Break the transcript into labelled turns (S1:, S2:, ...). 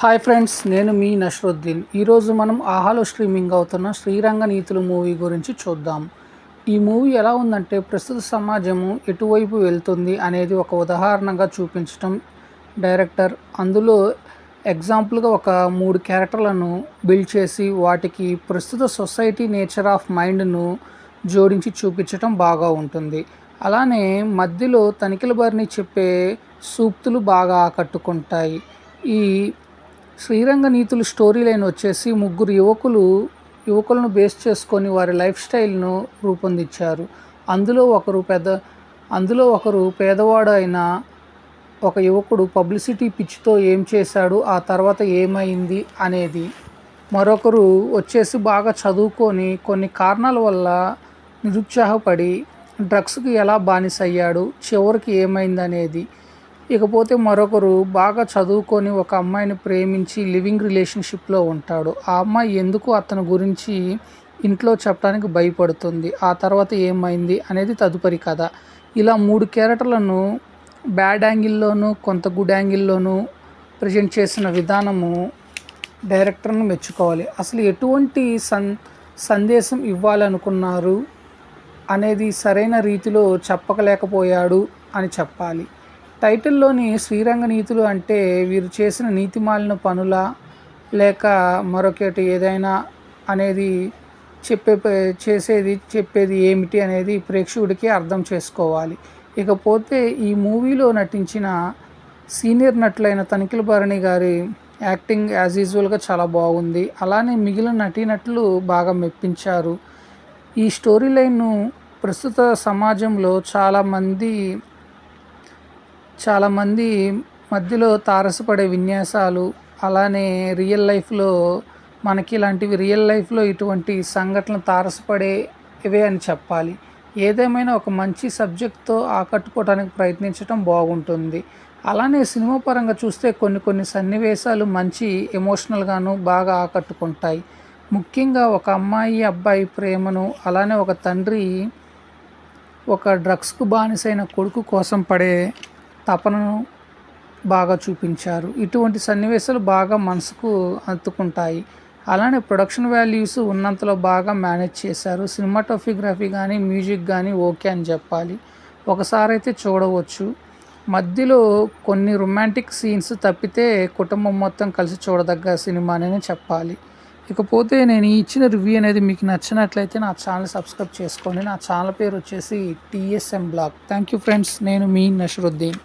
S1: Hi friends, నేను మీ నష్రుద్దీన్. ఈరోజు మనం ఆహాలో స్ట్రీమింగ్ అవుతున్న శ్రీరంగ నీతులు మూవీ గురించి చూద్దాం. ఈ మూవీ ఎలా ఉందంటే, ప్రస్తుత సమాజము ఎటువైపు వెళ్తుంది అనేది ఒక ఉదాహరణగా చూపించటం డైరెక్టర్. అందులో ఎగ్జాంపుల్గా ఒక 3 క్యారెక్టర్లను బిల్డ్ చేసి వాటికి ప్రస్తుత సొసైటీ నేచర్ ఆఫ్ మైండ్ను జోడించి చూపించటం బాగా ఉంటుంది. అలానే మధ్యలో తనిఖీల బారిని చెప్పే సూక్తులు బాగా ఆకట్టుకుంటాయి. ఈ శ్రీరంగ నీతులు స్టోరీ లైన్ వచ్చేసి ముగ్గురు యువకులను బేస్ చేసుకొని వారి లైఫ్ స్టైల్ను రూపొందించారు. అందులో ఒకరు పేదవాడు అయిన ఒక యువకుడు పబ్లిసిటీ పిచ్చితో ఏం చేశాడు, ఆ తర్వాత ఏమైంది అనేది. మరొకరు వచ్చేసి బాగా చదువుకొని కొన్ని కారణాల వల్ల నిరుత్సాహపడి డ్రగ్స్కి ఎలా బానిసయ్యాడు, చివరికి ఏమైంది అనేది. ఇకపోతే మరొకరు బాగా చదువుకొని ఒక అమ్మాయిని ప్రేమించి లివింగ్ రిలేషన్షిప్లో ఉంటాడు. ఆ అమ్మాయి ఎందుకు అతని గురించి ఇంట్లో చెప్పడానికి భయపడుతుంది, ఆ తర్వాత ఏమైంది అనేది తదుపరి కథ. ఇలా 3 క్యారెక్టర్లను బ్యాడ్ యాంగిల్లోనూ కొంత గుడ్ యాంగిల్లోనూ ప్రజెంట్ చేసిన విధానము డైరెక్టర్ను మెచ్చుకోవాలి. అసలు ఎటువంటి సందేశం ఇవ్వాలనుకున్నారు అనేది సరైన రీతిలో చెప్పలేకపోయాడు అని చెప్పాలి. టైటిల్లోని శ్రీరంగ నీతులు అంటే వీరు చేసిన నీతిమాలిన పనుల లేక మరొకటి ఏదైనా అనేది చెప్పేది ఏమిటి అనేది ప్రేక్షకుడికి అర్థం చేసుకోవాలి. ఇకపోతే ఈ మూవీలో నటించిన సీనియర్ నటులైన తనిఖీల భరణి గారి యాక్టింగ్ యాజ్ యూజువల్గా చాలా బాగుంది. అలానే మిగిలిన నటీనటులు బాగా మెప్పించారు. ఈ స్టోరీ లైన్ను ప్రస్తుత సమాజంలో చాలామంది మధ్యలో తారసపడే విన్యాసాలు, అలానే రియల్ లైఫ్లో ఇటువంటి సంఘటనలు తారసపడేవే అని చెప్పాలి. ఏదేమైనా ఒక మంచి సబ్జెక్ట్తో ఆకట్టుకోవడానికి ప్రయత్నించడం బాగుంటుంది. అలానే సినిమా పరంగా చూస్తే కొన్ని సన్నివేశాలు మంచి ఎమోషనల్గాను బాగా ఆకట్టుకుంటాయి. ముఖ్యంగా ఒక అమ్మాయి అబ్బాయి ప్రేమను, అలానే ఒక తండ్రి ఒక డ్రగ్స్కు బానిసైన కొడుకు కోసం పడే తపనను బాగా చూపించారు. ఇటువంటి సన్నివేశాలు బాగా మనసుకు హత్తుకుంటాయి. అలానే ప్రొడక్షన్ వాల్యూస్ ఉన్నంతలో బాగా మేనేజ్ చేశారు. సినిమాటోగ్రఫీ కానీ మ్యూజిక్ కానీ ఓకే అని చెప్పాలి. ఒకసారి అయితే చూడవచ్చు. మధ్యలో కొన్ని రొమాంటిక్ సీన్స్ తప్పితే కుటుంబం మొత్తం కలిసి చూడదగ్గ సినిమా అని చెప్పాలి. ఇకపోతే నేను ఇచ్చిన రివ్యూ అనేది మీకు నచ్చినట్లయితే నా ఛానల్ సబ్స్క్రైబ్ చేసుకోండి. నా ఛానల్ పేరు వచ్చేసి TSM blog. Thank you friends, నేను మీ నష్రుద్దీన్.